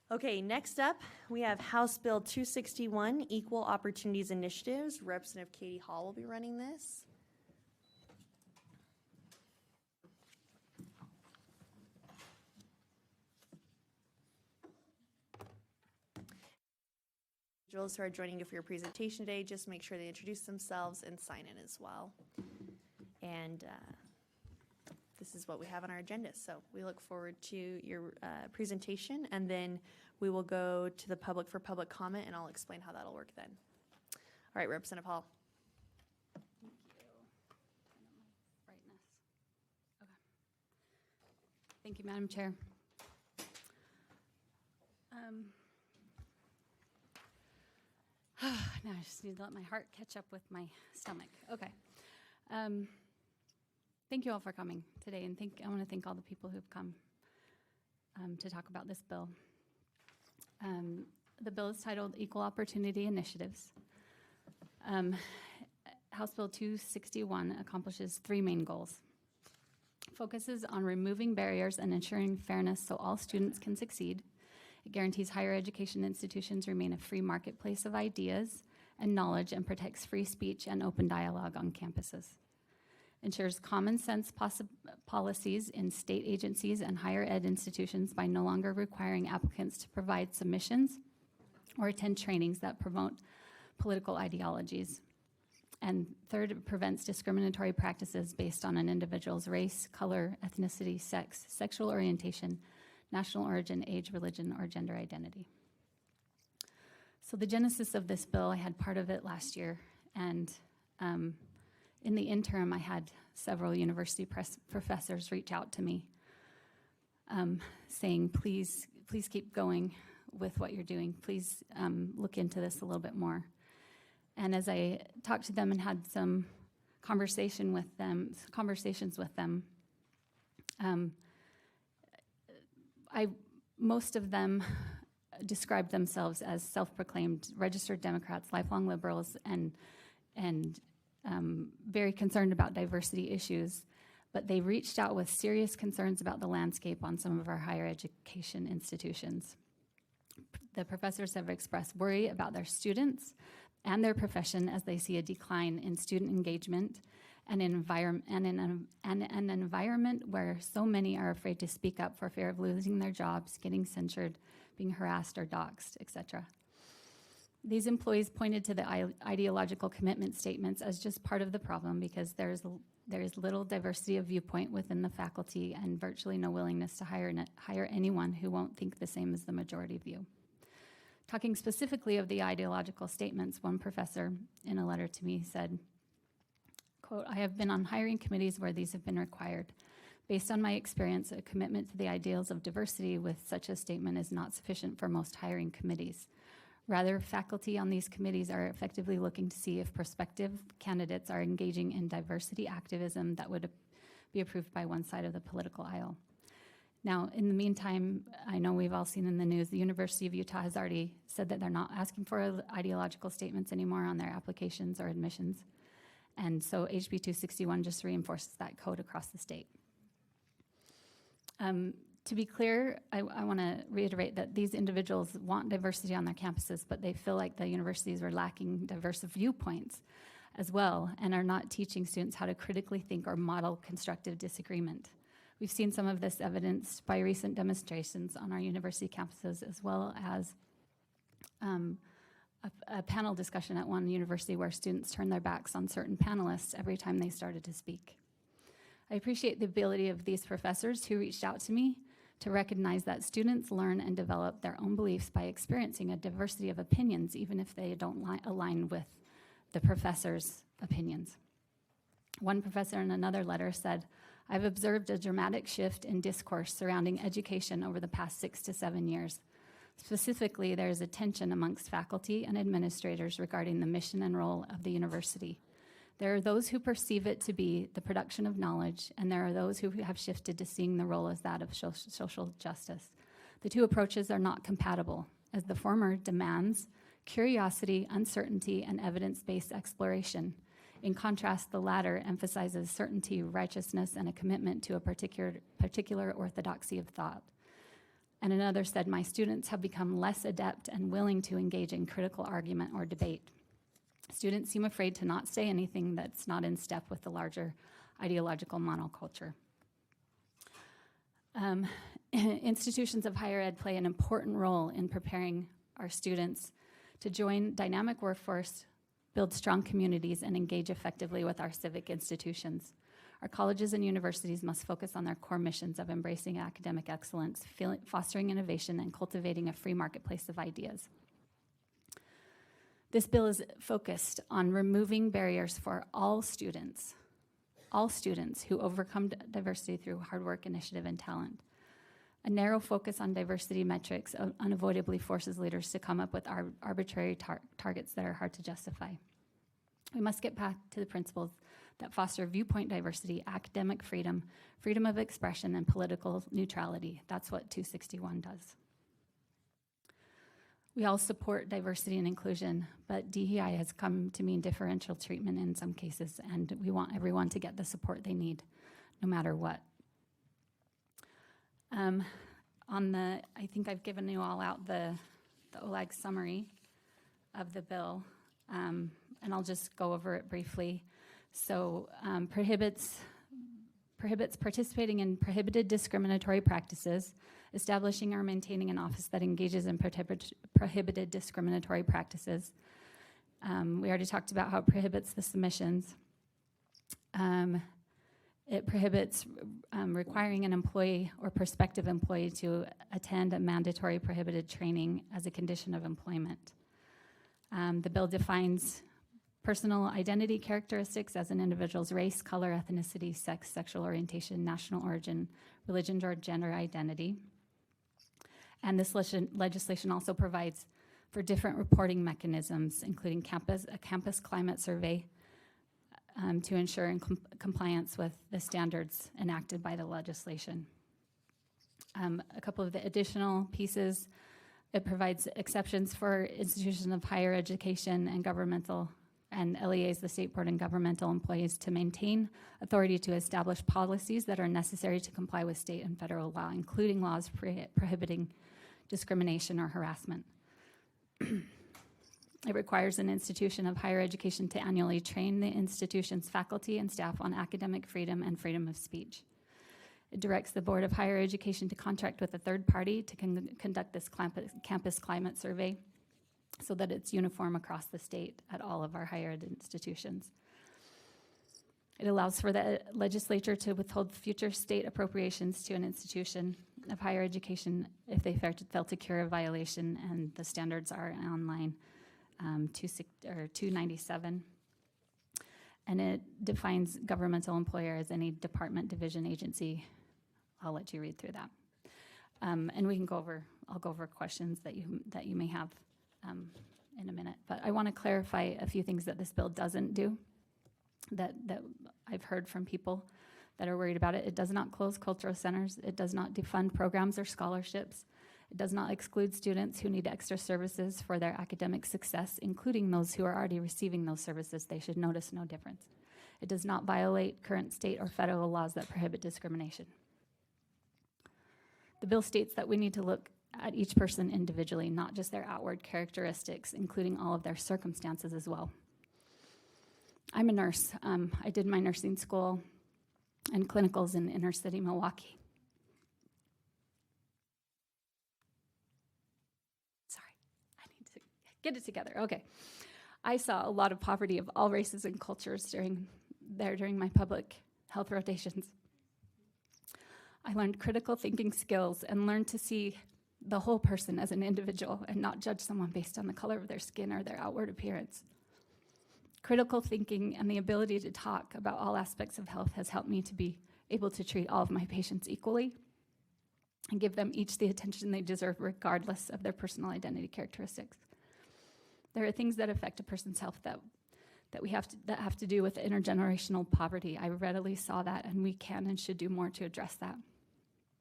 Okay, next up, we have House Bill 261, Equal Opportunities Initiatives. Representative Katie Hall will be running this. Individuals who are joining you for your presentation today, just make sure they introduce themselves and sign in as well. And this is what we have on our agenda. So we look forward to your presentation, and then we will go to the public for public comment, and I'll explain how that'll work then. All right, Representative Hall. Thank you. Brightness. Okay. Thank you, Madam Chair. Now I just need to let my heart catch up with my stomach. Okay. Thank you all for coming today, and I want to thank all the people who've come to talk about this bill. The bill is titled Equal Opportunity Initiatives. House Bill 261 accomplishes three main goals. Focuses on removing barriers and ensuring fairness so all students can succeed. It guarantees higher education institutions remain a free marketplace of ideas and knowledge and protects free speech and open dialogue on campuses. Ensures common sense policies in state agencies and higher ed institutions by no longer requiring applicants to provide submissions or attend trainings that promote political ideologies. And third, it prevents discriminatory practices based on an individual's race, color, ethnicity, sex, sexual orientation, national origin, age, religion, or gender identity. So the genesis of this bill, I had part of it last year, and in the interim, I had several university professors reach out to me saying, please keep going with what you're doing. Please look into this a little bit more. And as I talked to them and had some conversations with them, most of them described themselves as self-proclaimed registered Democrats, lifelong liberals, and very concerned about diversity issues, but they reached out with serious concerns about the landscape on some of our higher education institutions. The professors have expressed worry about their students and their profession as they see a decline in student engagement and an environment where so many are afraid to speak up for fear of losing their jobs, getting censured, being harassed or doxxed, etc. These employees pointed to the ideological commitment statements as just part of the problem because there is little diversity of viewpoint within the faculty and virtually no willingness to hire anyone who won't think the same as the majority view. Talking specifically of the ideological statements, one professor in a letter to me said, quote, "I have been on hiring committees where these have been required. Based on my experience, a commitment to the ideals of diversity with such a statement is not sufficient for most hiring committees. Rather, faculty on these committees are effectively looking to see if prospective candidates are engaging in diversity activism that would be approved by one side of the political aisle." Now, in the meantime, I know we've all seen in the news, the University of Utah has already said that they're not asking for ideological statements anymore on their applications or admissions. And so HB 261 just reinforces that code across the state. To be clear, I want to reiterate that these individuals want diversity on their campuses, but they feel like the universities are lacking diverse viewpoints as well and are not teaching students how to critically think or model constructive disagreement. We've seen some of this evidenced by recent demonstrations on our university campuses, as well as a panel discussion at one university where students turned their backs on certain panelists every time they started to speak. I appreciate the ability of these professors who reached out to me to recognize that students learn and develop their own beliefs by experiencing a diversity of opinions, even if they don't align with the professor's opinions. One professor in another letter said, "I've observed a dramatic shift in discourse surrounding education over the past 6 to 7 years. Specifically, there is a tension amongst faculty and administrators regarding the mission and role of the university. There are those who perceive it to be the production of knowledge, and there are those who have shifted to seeing the role as that of social justice. The two approaches are not compatible, as the former demands curiosity, uncertainty, and evidence-based exploration. In contrast, the latter emphasizes certainty, righteousness, and a commitment to a particular orthodoxy of thought. And another said, my students have become less adept and willing to engage in critical argument or debate. Students seem afraid to not say anything that's not in step with the larger ideological monoculture. Institutions of higher ed play an important role in preparing our students to join dynamic workforce, build strong communities, and engage effectively with our civic institutions. Our colleges and universities must focus on their core missions of embracing academic excellence, fostering innovation, and cultivating a free marketplace of ideas. This bill is focused on removing barriers for all students who overcome diversity through hard work, initiative, and talent. A narrow focus on diversity metrics unavoidably forces leaders to come up with arbitrary targets that are hard to justify. We must get back to the principles that foster viewpoint diversity, academic freedom, freedom of expression, and political neutrality. That's what 261 does. We all support diversity and inclusion, but DEI has come to mean differential treatment in some cases, and we want everyone to get the support they need, no matter what. I think I've given you all out the OLAG summary of the bill, and I'll just go over it briefly. So prohibits participating in prohibited discriminatory practices, establishing or maintaining an office that engages in prohibited discriminatory practices. We already talked about how it prohibits the submissions. It prohibits requiring an employee or prospective employee to attend a mandatory prohibited training as a condition of employment. The bill defines personal identity characteristics as an individual's race, color, ethnicity, sex, sexual orientation, national origin, religion, or gender identity. And this legislation also provides for different reporting mechanisms, including a campus climate survey to ensure compliance with the standards enacted by the legislation. A couple of the additional pieces, it provides exceptions for institutions of higher education and governmental and LEAs, the state board and governmental employees, to maintain authority to establish policies that are necessary to comply with state and federal law, including laws prohibiting discrimination or harassment. It requires an institution of higher education to annually train the institution's faculty and staff on academic freedom and freedom of speech. It directs the Board of Higher Education to contract with a third party to conduct this campus climate survey so that it's uniform across the state at all of our higher ed institutions. It allows for the legislature to withhold future state appropriations to an institution of higher education if they fail to cure a violation, and the standards are online, 297. And it defines governmental employer as any department, division, agency. I'll let you read through that. And I'll go over questions that you may have in a minute. But I want to clarify a few things that this bill doesn't do that I've heard from people that are worried about it. It does not close cultural centers. It does not defund programs or scholarships. It does not exclude students who need extra services for their academic success, including those who are already receiving those services. They should notice no difference. It does not violate current state or federal laws that prohibit discrimination. The bill states that we need to look at each person individually, not just their outward characteristics, including all of their circumstances as well. I'm a nurse. I did my nursing school and clinicals in inner city Milwaukee. Sorry, I need to get it together. Okay. I saw a lot of poverty of all races and cultures during my public health rotations. I learned critical thinking skills and learned to see the whole person as an individual and not judge someone based on the color of their skin or their outward appearance. Critical thinking and the ability to talk about all aspects of health has helped me to be able to treat all of my patients equally and give them each the attention they deserve regardless of their personal identity characteristics. There are things that affect a person's health that have to do with intergenerational poverty. I readily saw that, and we can and should do more to address that.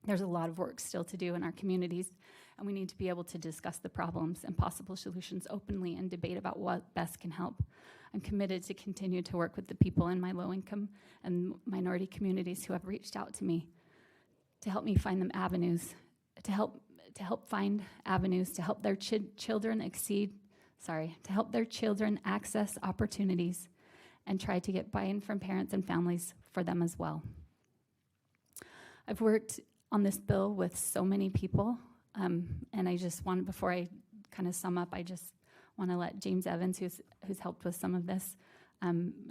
There's a lot of work still to do in our communities, and we need to be able to discuss the problems and possible solutions openly and debate about what best can help. I'm committed to continue to work with the people in my low-income and minority communities who have reached out to me to help me find them avenues, to help to help find avenues to help their children to help their children access opportunities and try to get buy-in from parents and families for them as well. I've worked on this bill with so many people, and I just want, before I kind of sum up, I just want to let James Evans, who's helped with some of this,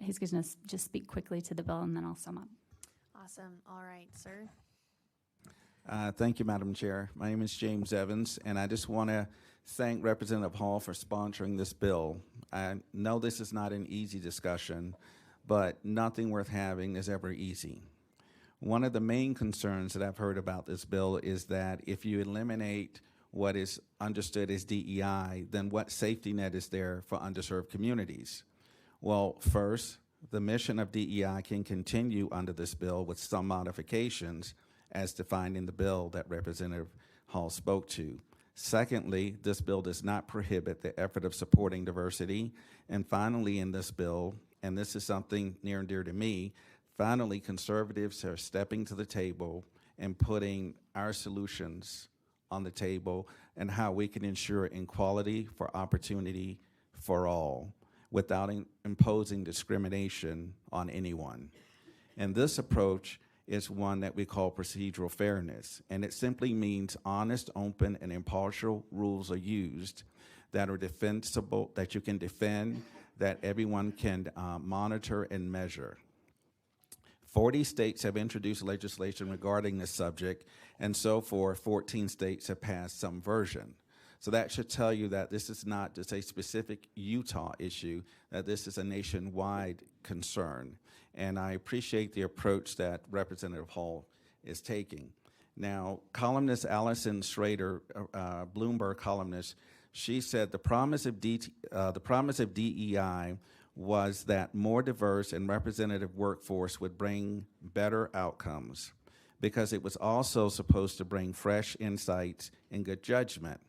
he's going to just speak quickly to the bill, and then I'll sum up. Awesome. All right, sir. Thank you, Madam Chair. My name is James Evans, and I just want to thank Representative Hall for sponsoring this bill. I know this is not an easy discussion, but nothing worth having is ever easy. One of the main concerns that I've heard about this bill is that if you eliminate what is understood as DEI, then what safety net is there for underserved communities? Well, first, the mission of DEI can continue under this bill with some modifications as defined in the bill that Representative Hall spoke to. Secondly, this bill does not prohibit the effort of supporting diversity. And finally, in this bill, and this is something near and dear to me, finally, conservatives are stepping to the table and putting our solutions on the table and how we can ensure equality for opportunity for all without imposing discrimination on anyone. And this approach is one that we call procedural fairness, and it simply means honest, open, and impartial rules are used that are defensible, that you can defend, that everyone can monitor and measure. 40 states have introduced legislation regarding this subject, and so far, 14 states have passed some version. So that should tell you that this is not just a specific Utah issue, that this is a nationwide concern. And I appreciate the approach that Representative Hall is taking. Now, columnist Allison Schrader, Bloomberg columnist, she said the promise of DEI was that more diverse and representative workforce would bring better outcomes because it was also supposed to bring fresh insights and good judgment.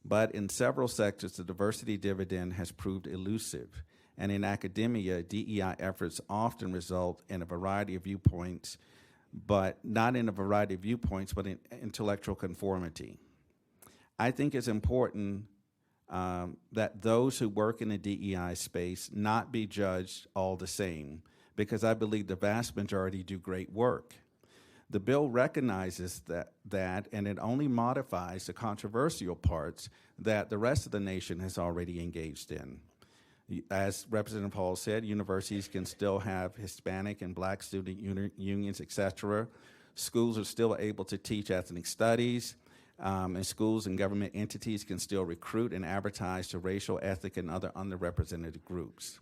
But in several sectors, the diversity dividend has proved elusive. And in academia, DEI efforts often result in a variety of viewpoints, but not in a variety of viewpoints, but in intellectual conformity. I think it's important that those who work in the DEI space not be judged all the same, because I believe the vast majority do great work. The bill recognizes that, and it only modifies the controversial parts that the rest of the nation has already engaged in. As Representative Hall said, universities can still have Hispanic and Black student unions, et cetera. Schools are still able to teach ethnic studies, and schools and government entities can still recruit and advertise to racial, ethnic, and other underrepresented groups.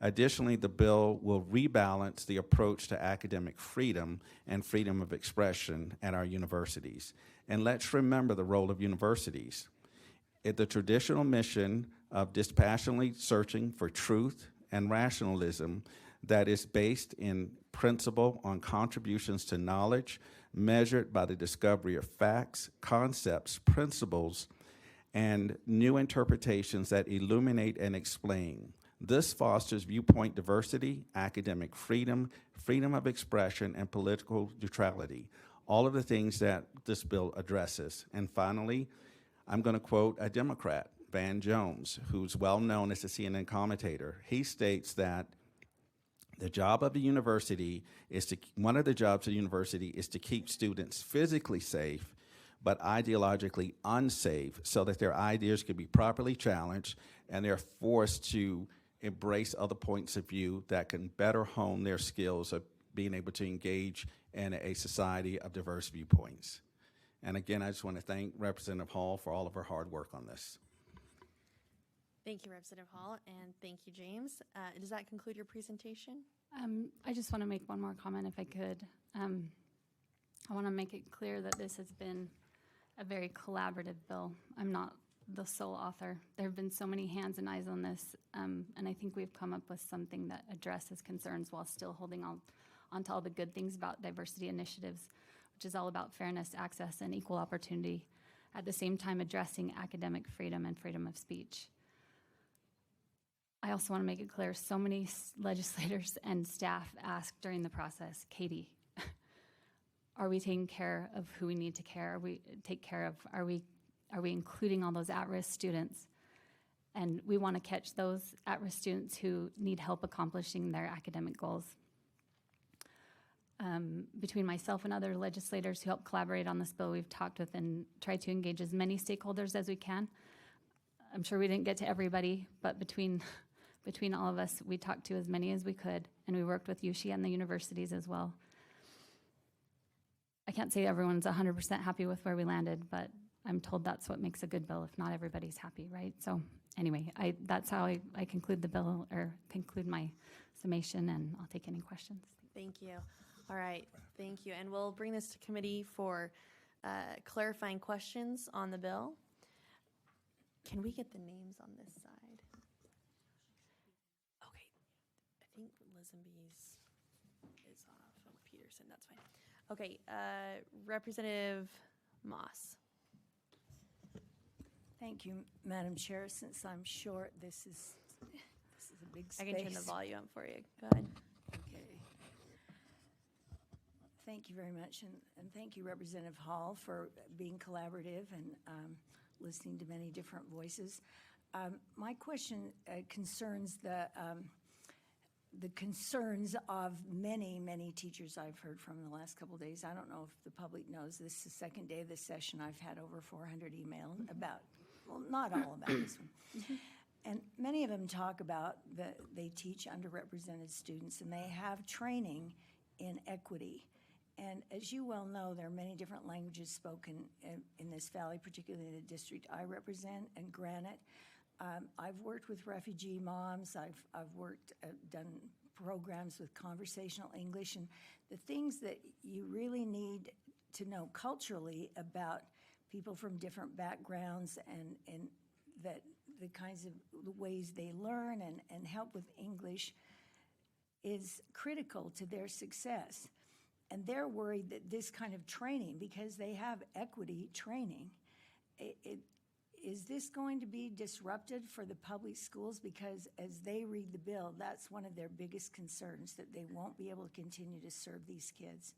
Additionally, the bill will rebalance the approach to academic freedom and freedom of expression at our universities. And let's remember the role of universities. The traditional mission of dispassionately searching for truth and rationalism that is based in principle on contributions to knowledge measured by the discovery of facts, concepts, principles, and new interpretations that illuminate and explain. This fosters viewpoint diversity, academic freedom, freedom of expression, and political neutrality, all of the things that this bill addresses. And finally, I'm going to quote a Democrat, Van Jones, who's well known as a CNN commentator. He states that the job of a university one of the jobs of the university is to keep students physically safe, but ideologically unsafe, so that their ideas can be properly challenged and they're forced to embrace other points of view that can better hone their skills of being able to engage in a society of diverse viewpoints. And again, I just want to thank Representative Hall for all of her hard work on this. Thank you, Representative Hall, and thank you, James. Does that conclude your presentation? I just want to make one more comment, if I could. I want to make it clear that this has been a very collaborative bill. I'm not the sole author. There have been so many hands and eyes on this, and I think we've come up with something that addresses concerns while still holding on to all the good things about diversity initiatives, which is all about fairness, access, and equal opportunity, at the same time addressing academic freedom and freedom of speech. I also want to make it clear, so many legislators and staff asked during the process, Katie, are we taking care of who we need to care? Are we including all those at-risk students? And we want to catch those at-risk students who need help accomplishing their academic goals. Between myself and other legislators who help collaborate on this bill, we've talked with and tried to engage as many stakeholders as we can. I'm sure we didn't get to everybody, but between all of us, we talked to as many as we could, and we worked with USHE and the universities as well. I can't say everyone's 100% happy with where we landed, but I'm told that's what makes a good bill if not everybody's happy, right? So anyway, that's how I conclude the bill, or conclude my summation, and I'll take any questions. Thank you. All right, thank you. And we'll bring this to committee for clarifying questions on the bill. Can we get the names on this side? Okay, I think Lisenby's is off. Oh, Peterson, that's fine. Okay, Representative Moss. Thank you, Madam Chair. Since I'm short, this is a big space. I can turn the volume up for you. Go ahead. Okay. Thank you very much, and thank you, Representative Hall, for being collaborative and listening to many different voices. My question concerns the concerns of many teachers I've heard from in the last couple of days. I don't know if the public knows, this is the second day of the session. I've had over 400 emails about, well, not all about this one. And many of them talk about that they teach underrepresented students and they have training in equity. And as you well know, there are many different languages spoken in this valley, particularly in the district I represent, and Granite. I've worked with refugee moms. I've done programs with conversational English, and the things that you really need to know culturally about people from different backgrounds, and that the kinds of the ways they learn and help with English is critical to their success. And they're worried that this kind of training, because they have equity training, is this going to be disrupted for the public schools? Because as they read the bill, that's one of their biggest concerns, that they won't be able to continue to serve these kids.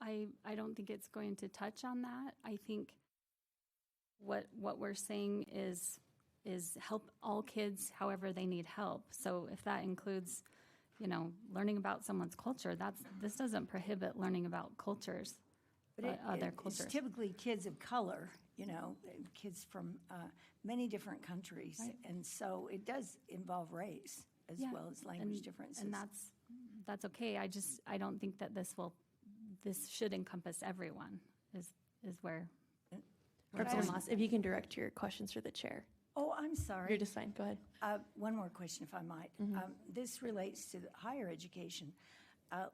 I don't think it's going to touch on that. I think what we're saying is help all kids however they need help. So if that includes, learning about someone's culture, this doesn't prohibit learning about cultures, other cultures. It's typically kids of color, kids from many different countries. Right. And so it does involve race as well as language differences. And that's okay. I don't think that this should encompass everyone, is where. Representative Moss, if you can direct your questions to the chair. Oh, I'm sorry. You're just fine. Go ahead. One more question, if I might. This relates to higher education.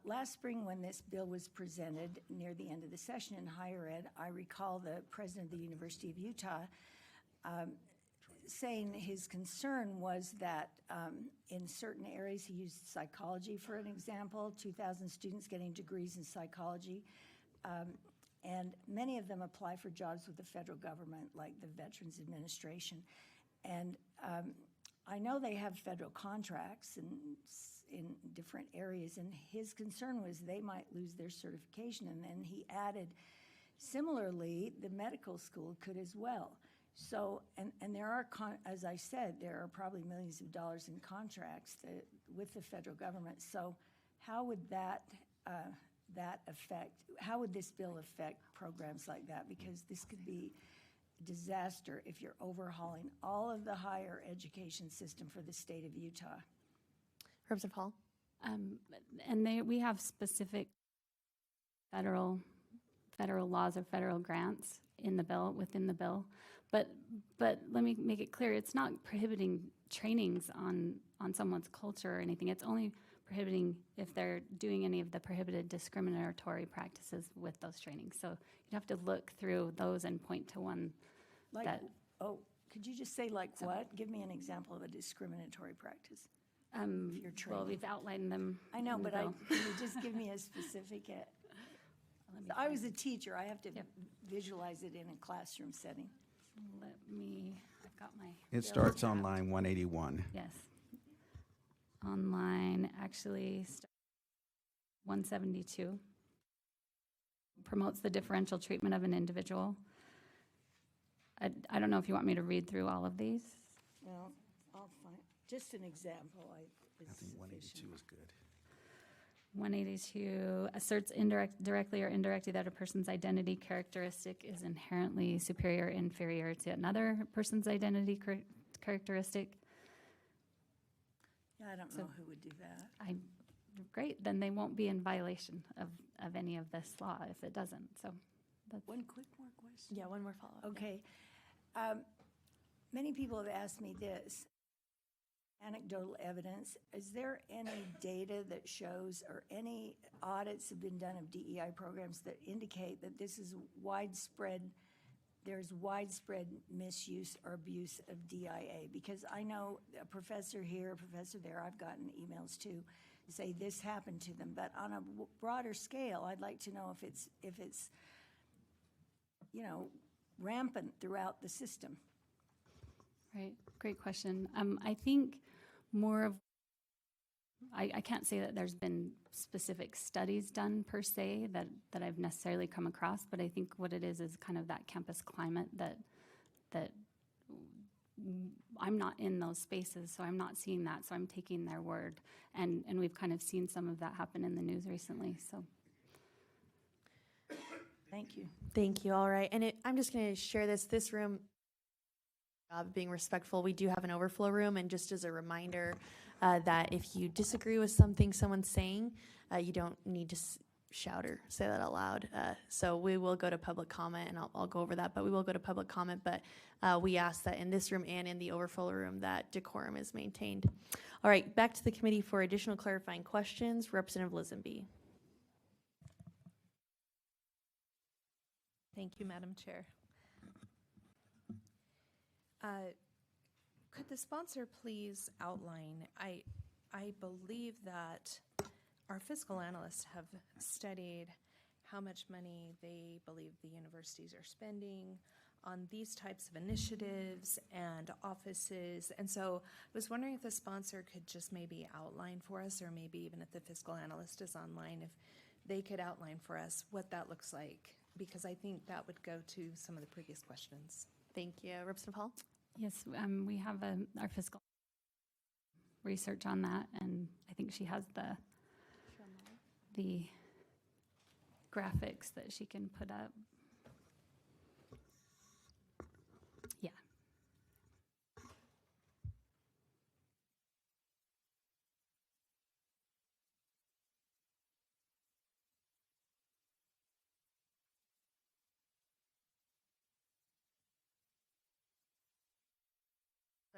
Last spring, when this bill was presented near the end of the session in higher ed, I recall the president of the University of Utah saying his concern was that in certain areas, he used psychology for an example, 2,000 students getting degrees in psychology, and many of them apply for jobs with the federal government, like the Veterans Administration. And I know they have federal contracts in different areas, and his concern was they might lose their certification. And then he added, similarly, the medical school could as well. So, and there are, as I said, there are probably millions of dollars in contracts with the federal government. So how would that affect, how would this bill affect programs like that? Because this could be a disaster if you're overhauling all of the higher education system for the state of Utah. Representative Hall. And we have specific federal laws or federal grants within the bill. But let me make it clear, it's not prohibiting trainings on someone's culture or anything. It's only prohibiting if they're doing any of the prohibited discriminatory practices with those trainings. So you'd have to look through those and point to one Could you just say what? Give me an example of a discriminatory practice. If you're training. Well, we've outlined them. I know, in the but bill. can you just give me a specific? I was a teacher. I have to visualize it in a classroom setting. I've got my. It starts on line 181. Yes. Online, actually, 172. promotes the differential treatment of an individual. I don't know if you want me to read through all of these. Well, I'll find, just an example, I is think 182 sufficient. is good. 182 asserts directly or indirectly that a person's identity characteristic is inherently superior or inferior to another person's identity characteristic. Yeah, I don't know who would do that. Great, then they won't be in violation of any of this law if it doesn't, so. One quick more question. Yeah, one more follow-up. yeah. Okay. Many people have asked me this, anecdotal evidence. Is there any data that shows, or any audits have been done of DEI programs that indicate that this is widespread, there's widespread misuse or abuse of DIA? Because I know a professor here, a professor there, I've gotten emails too, say this happened to them. But on a broader scale, I'd like to know if it's rampant throughout the system. Right, great question. I think more of, I can't say that there's been specific studies done per se that I've necessarily come across, but I think what it is kind of that campus climate that I'm not in those spaces, so I'm not seeing that, so I'm taking their word. And we've kind of seen some of that happen in the news recently, so. Thank you. Thank you. All right. And I'm just going to share this room, being respectful, we do have an overflow room. And just as a reminder, that if you disagree with something someone's saying, you don't need to shout or say that out loud. So we will go to public comment, and I'll go over that, but we will go to public comment. But we ask that in this room and in the overflow room that decorum is maintained. All right. Back to the committee for additional clarifying questions. Representative Lisenby. Thank you, Madam Chair. Could the sponsor please outline, I believe that our fiscal analysts have studied how much money they believe the universities are spending on these types of initiatives and offices. And so I was wondering if the sponsor could just maybe outline for us, or maybe even if the fiscal analyst is online, if they could outline for us what that looks like, because I think that would go to some of the previous questions. Thank you. Representative Hall? Yes, we have our fiscal research on that, and I think she has the graphics that she can put up. Yeah.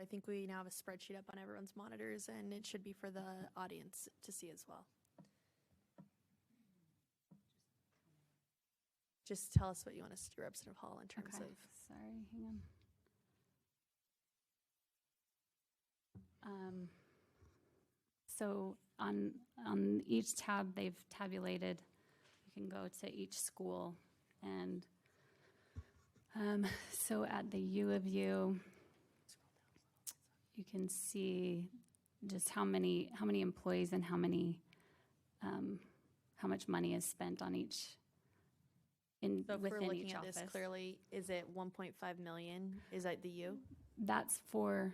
I think we now have a spreadsheet up on everyone's monitors, and it should be for the audience to see as well. Just tell us what you want us to do, Representative Hall, in terms Okay. of. Sorry, hang on. So on each tab, they've tabulated. You can go to each school, and so at the U of U, you can see just how many employees and how much money is spent on each. So if we're within looking each at office. this clearly, is it 1.5 million? Is that the U? That's for,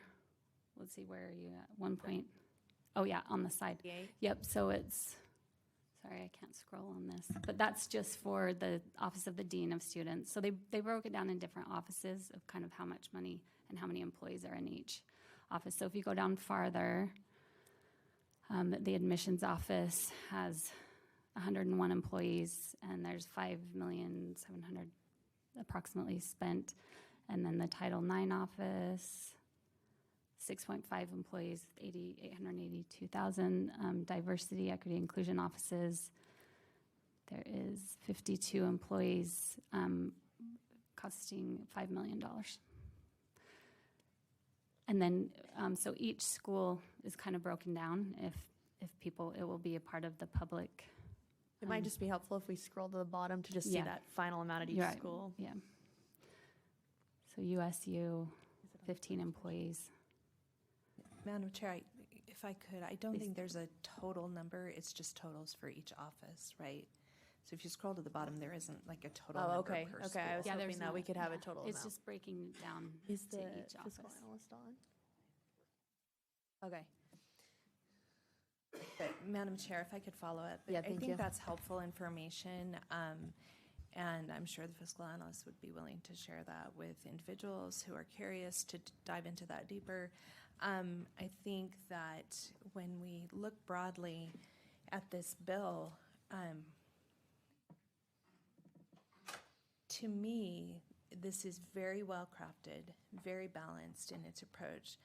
let's see, where are you at? 1 point, oh yeah, on the side. Yay. Yep, so it's, sorry, I can't scroll on this, but that's just for the Office of the Dean of Students. So they broke it down in different offices of kind of how much money and how many employees are in each office. So if you go down farther, the admissions office has 101 employees, and there's 5,700,000 approximately spent. And then the Title IX office, 6.5 employees, 882,000. Diversity, equity, inclusion offices, there is 52 employees, costing $5 million. And then, so each school is kind of broken down. If people, it will be a part of the public. It might just be helpful if we scroll to the bottom to just see Yeah. that final amount at each You're right. school. Yeah. So USU, 15 employees. Madam Chair, if I could, I don't think there's a total number, it's just totals for each office, right? So if you scroll to the bottom, there isn't like a total Oh, number okay, per okay, I school. was Yeah, hoping there's that we not- could have a yeah, total It's amount. just breaking down Is to the each fiscal office. analyst on? Okay. But Madam Chair, if I could follow up. Yeah, I thank you. think that's helpful information, and I'm sure the fiscal analyst would be willing to share that with individuals who are curious to dive into that deeper. I think that when we look broadly at this bill, to me, this is very well crafted, very balanced in its approach.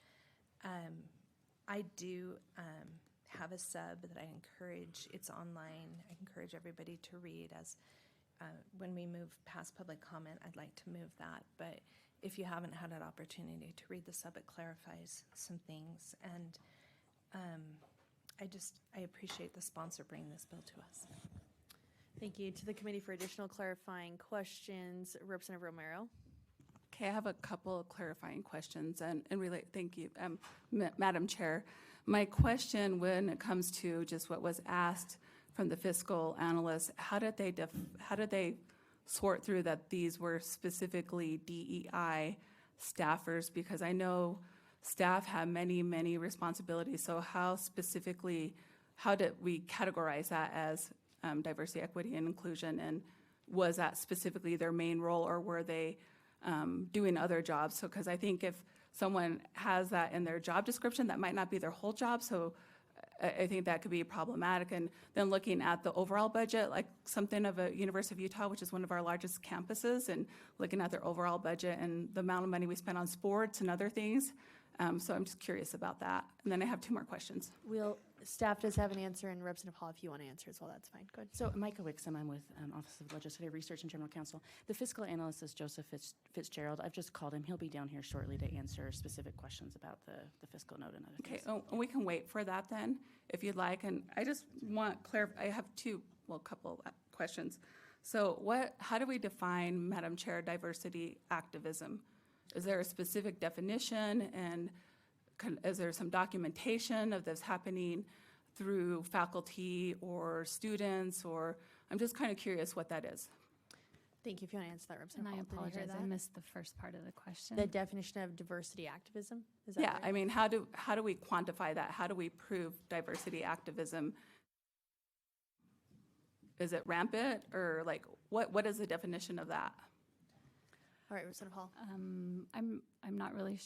I do have a sub that I encourage, it's online, I encourage everybody to read as, when we move past public comment, I'd like to move that. But if you haven't had an opportunity to read the sub, it clarifies some things. And I appreciate the sponsor bringing this bill to us. Thank you. To the committee for additional clarifying questions, Representative Romero. Okay, I have a couple of clarifying questions and relate, thank you, Madam Chair. My question when it comes to just what was asked from the fiscal analyst, how did they sort through that these were specifically DEI staffers? Because I know staff have many, many responsibilities. So how did we categorize that as diversity, equity, and inclusion? And was that specifically their main role, or were they doing other jobs? So, because I think if someone has that in their job description, that might not be their whole job. So I think that could be problematic. And then looking at the overall budget, like something of a University of Utah, which is one of our largest campuses, and looking at their overall budget and the amount of money we spend on sports and other things. So I'm just curious about that. And then I have two more questions. Staff does have an answer, and Representative Hall, if you want to answer as well, that's fine. Go ahead. So Micah Wixom, I'm with Office of Legislative Research and General Counsel. The fiscal analyst is Joseph Fitzgerald. I've just called him. He'll be down here shortly to answer specific questions about the fiscal note and other Okay, things. we can wait for that then, if you'd like. And I just want I have a couple questions. So how do we define, Madam Chair, diversity activism? Is there a specific definition, and is there some documentation of this happening through faculty or students? Or I'm just kind of curious what that is. Thank you. If you want to answer that, And Representative I Hall. Did you hear apologize, I that? missed the first part of the question. The definition of diversity activism? Is that Yeah, right? I mean, how do we quantify that? How do we prove diversity activism? Is it rampant, or like what is the definition of that? All right, Representative Hall. I'm not really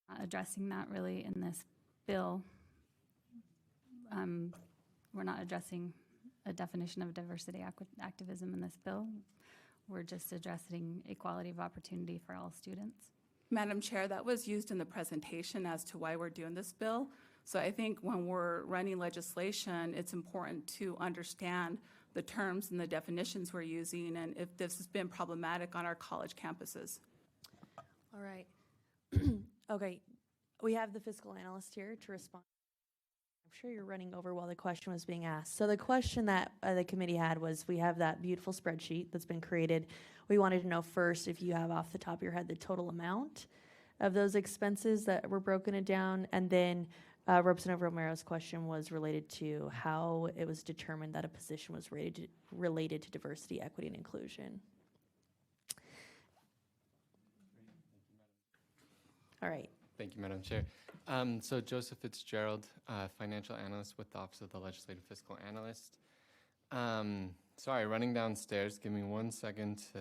not addressing that really in this bill. We're not addressing a definition of diversity activism in this bill. We're just addressing equality of opportunity for all students. Madam Chair, that was used in the presentation as to why we're doing this bill. So I think when we're running legislation, it's important to understand the terms and the definitions we're using, and if this has been problematic on our college campuses. All right. Okay, we have the fiscal analyst here to respond. I'm sure you're running over while the question was being asked. So the question that the committee had was, we have that beautiful spreadsheet that's been created. We wanted to know first if you have off the top of your head the total amount of those expenses that were broken it down, and then Representative Romero's question was related to how it was determined that a position was related to diversity, equity, and inclusion. All right. Thank you, Madam Chair. So Joseph Fitzgerald, financial analyst with the Office of the Legislative Fiscal Analyst. Sorry, running downstairs. Give me 1 second to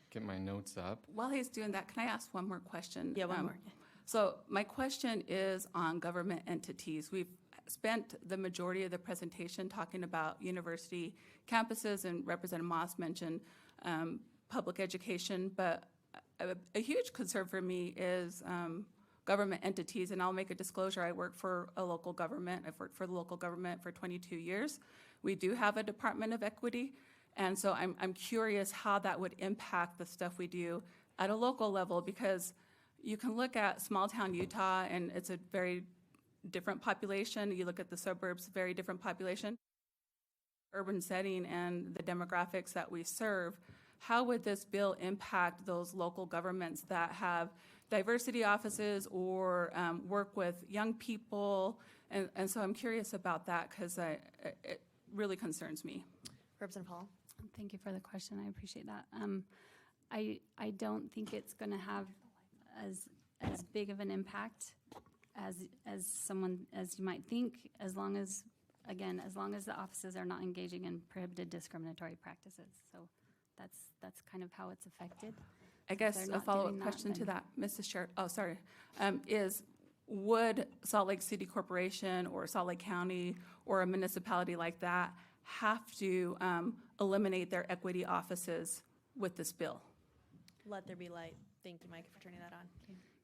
get my notes up. While he's doing that, can I ask one more question? Yeah, one more. So my question is on government entities. We've spent the majority of the presentation talking about university campuses, and Representative Moss mentioned public education, but a huge concern for me is government entities, and I'll make a disclosure. I work for a local government. I've worked for the local government for 22 years. We do have a Department of Equity, and so I'm curious how that would impact the stuff we do at a local level, because you can look at small-town Utah, and it's a very different population. You look at the suburbs, very different population. Urban setting and the demographics that we serve, how would this bill impact those local governments that have diversity offices or work with young people? And so I'm curious about that, because it really concerns me. Representative Hall? Thank you for the question. I appreciate that. I don't think it's going to have as big of an impact as you might think, as long as the offices are not engaging in prohibited discriminatory practices. So that's kind of how it's affected. I guess they're a not follow-up doing that, question to then- that, Mrs. Chair, is would Salt Lake City Corporation or Salt Lake County or a municipality like that have to eliminate their equity offices with this bill? Let there be light. Thank you, Mike, for turning that on.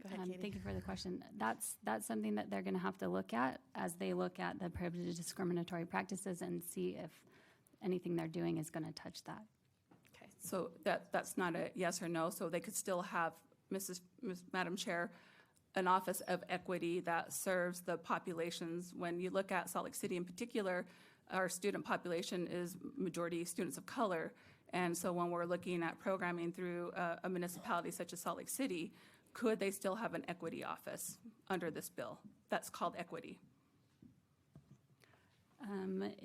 Go ahead, Katie. Thank you for the question. That's something that they're going to have to look at as they look at the prohibited discriminatory practices and see if anything they're doing is going to touch that. Okay. So that's not a yes or no, so they could still have, Madam Chair, an office of equity that serves the populations. When you look at Salt Lake City in particular, our student population is majority students of color. And so when we're looking at programming through a municipality such as Salt Lake City, could they still have an equity office under this bill? That's called equity. I'm Yeah, I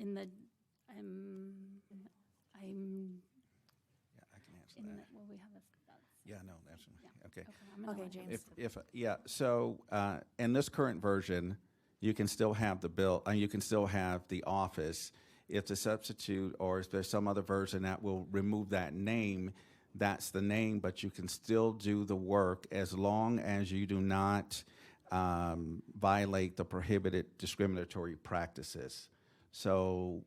can answer in the, that. well, we have a, that's, Yeah, no, that's, okay. okay, I'm gonna Okay, let James. So in this current version, you can still have the bill, you can still have the office. If the substitute or if there's some other version that will remove that name, that's the name, but you can still do the work as long as you do not violate the prohibited discriminatory practices. So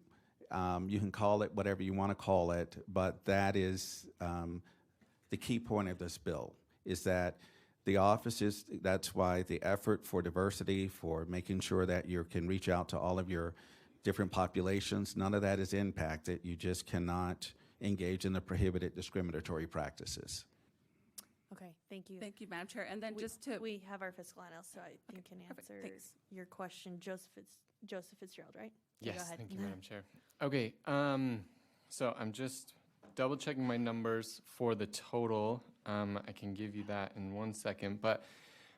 you can call it whatever you want to call it, but that is the key point of this bill, is that the offices, that's why the effort for diversity, for making sure that you can reach out to all of your different populations, none of that is impacted. You just cannot engage in the prohibited discriminatory practices. Okay, thank you. Thank you, Madam Chair. And then We- just to, We have our fiscal analyst, so I think can perfect, answer thanks. your question. Joseph Fitzgerald, right? Okay, go Yes, ahead. thank you, Madam Chair. Okay, so I'm just double checking my numbers for the total. I can give you that in 1 second, but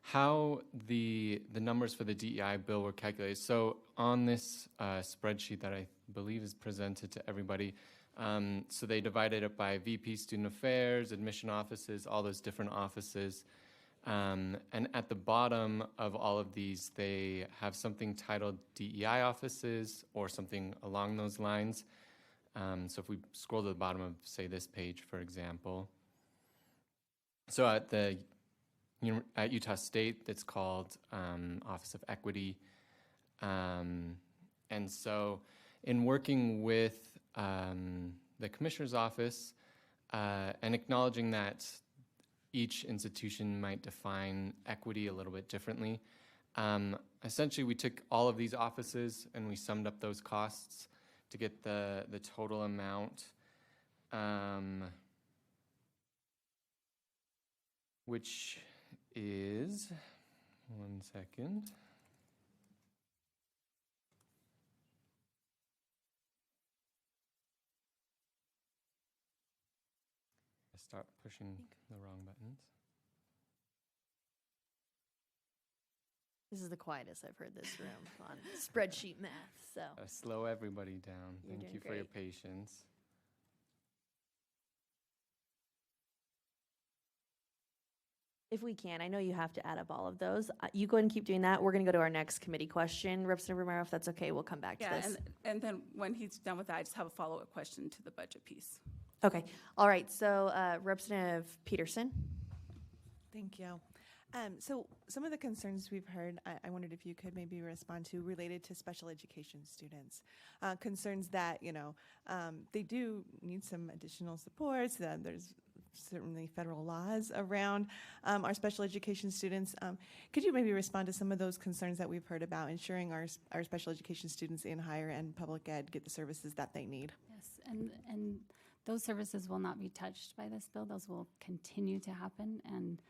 how the numbers for the DEI bill were calculated. So on this spreadsheet that I believe is presented to everybody, so they divided it by VP Student Affairs, admission offices, all those different offices. And at the bottom of all of these, they have something titled DEI offices or something along those lines. So if we scroll to the bottom of, say, this page, for example. So at Utah State, it's called Office of Equity. And so in working with the Commissioner's Office and acknowledging that each institution might define equity a little bit differently, essentially we took all of these offices and we summed up those costs to get the total amount, which is, 1 second. I start pushing the wrong buttons. This is the quietest I've heard this room on spreadsheet math, so. Slow everybody down. You're Thank doing you for your great. patience. If we can, I know you have to add up all of those. You go ahead and keep doing that. We're going to go to our next committee question. Representative Romero, if that's okay, we'll come back to yeah, this. and then when he's done with that, I just have a follow-up question to the budget piece. Okay, all right, so Representative Peterson? Thank you. So some of the concerns we've heard, I wondered if you could maybe respond to related to special education students. Concerns that, they do need some additional supports. There's certainly federal laws around our special education students. Could you maybe respond to some of those concerns that we've heard about ensuring our special education students in higher ed public ed get the services that they need? Yes, and those services will not be touched by this bill. Those will continue to happen and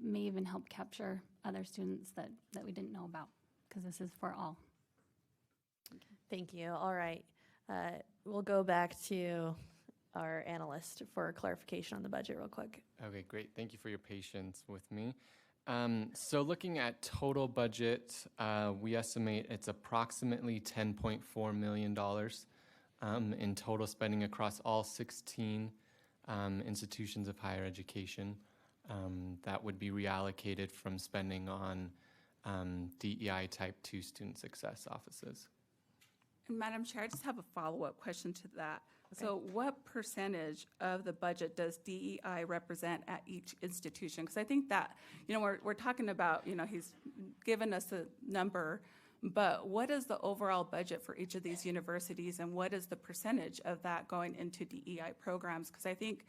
may even help capture other students that we didn't know about, because this is for all. Thank you. All right. We'll go back to our analyst for clarification on the budget real quick. Okay, great. Thank you for your patience with me. So looking at total budget, we estimate it's approximately $10.4 million in total spending across all 16 institutions of higher education. That would be reallocated from spending on DEI Type 2 student success offices. And Madam Chair, I just have a follow-up question to that. So what percentage of the budget does DEI represent at each institution? Because I think that, we're talking about, he's given us a number, but what is the overall budget for each of these universities, and what is the percentage of that going into DEI programs? Because I think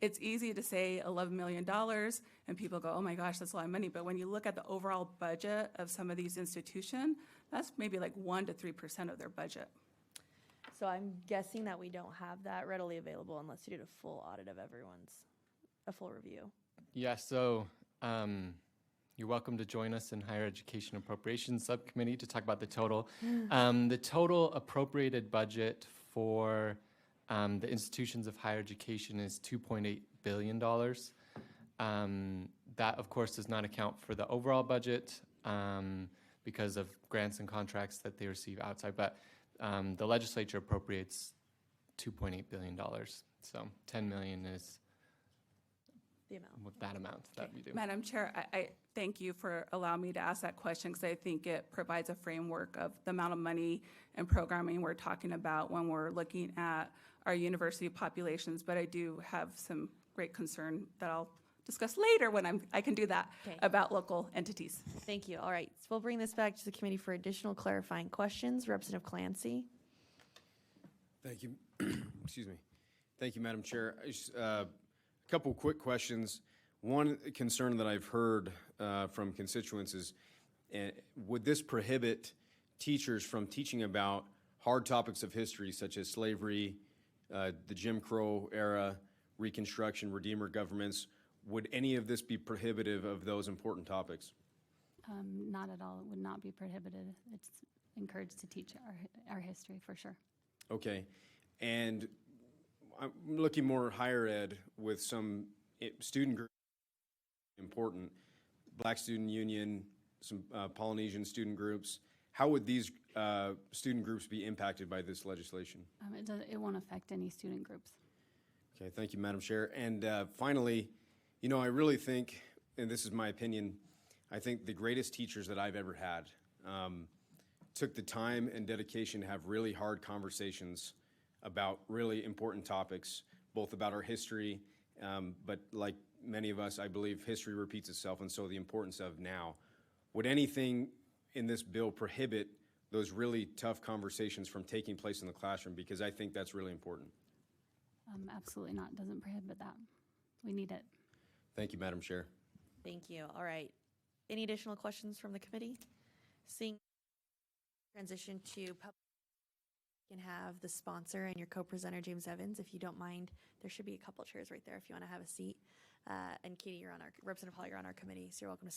it's easy to say $11 million, and people go, oh my gosh, that's a lot of money. But when you look at the overall budget of some of these institutions, that's maybe like 1 to 3% of their budget. So I'm guessing that we don't have that readily available unless you did a full audit of a full review. Yeah, so you're welcome to join us in Higher Education Appropriations Subcommittee to talk about the total. The total appropriated budget for the institutions of higher education is $2.8 billion. That, of course, does not account for the overall budget because of grants and contracts that they receive outside, but the legislature appropriates $2.8 billion. So $10 million is The amount. that amount that we do. Madam Chair, I thank you for allowing me to ask that question, because I think it provides a framework of the amount of money and programming we're talking about when we're looking at our university populations. But I do have some great concern that I'll discuss later when I can do that, Okay. about local entities. Thank you. All right, so we'll bring this back to the committee for additional clarifying questions. Representative Clancy. Thank you. Excuse me. Thank you, Madam Chair. A couple quick questions. One concern that I've heard from constituents is, would this prohibit teachers from teaching about hard topics of history such as slavery, the Jim Crow era, Reconstruction, Redeemer governments? Would any of this be prohibitive of those important topics? Not at all. It would not be prohibited. It's encouraged to teach our history for sure. Okay. And I'm looking more higher ed with some student groups, important, Black Student Union, some Polynesian student groups. How would these student groups be impacted by this legislation? It won't affect any student groups. Okay, thank you, Madam Chair. And finally, I really think, and this is my opinion, I think the greatest teachers that I've ever had took the time and dedication to have really hard conversations about really important topics, both about our history, but like many of us, I believe history repeats itself, and so the importance of now. Would anything in this bill prohibit those really tough conversations from taking place in the classroom? Because I think that's really important. Absolutely not. Doesn't prohibit that. We need it. Thank you, Madam Chair. Thank you. All right. Any additional questions from the committee? Seeing transition to public, you can have the sponsor and your co-presenter, James Evans, if you don't mind. There should be a couple chairs right there if you want to have a seat. And Katie, Representative Hall, you're on our committee, so you're welcome to sit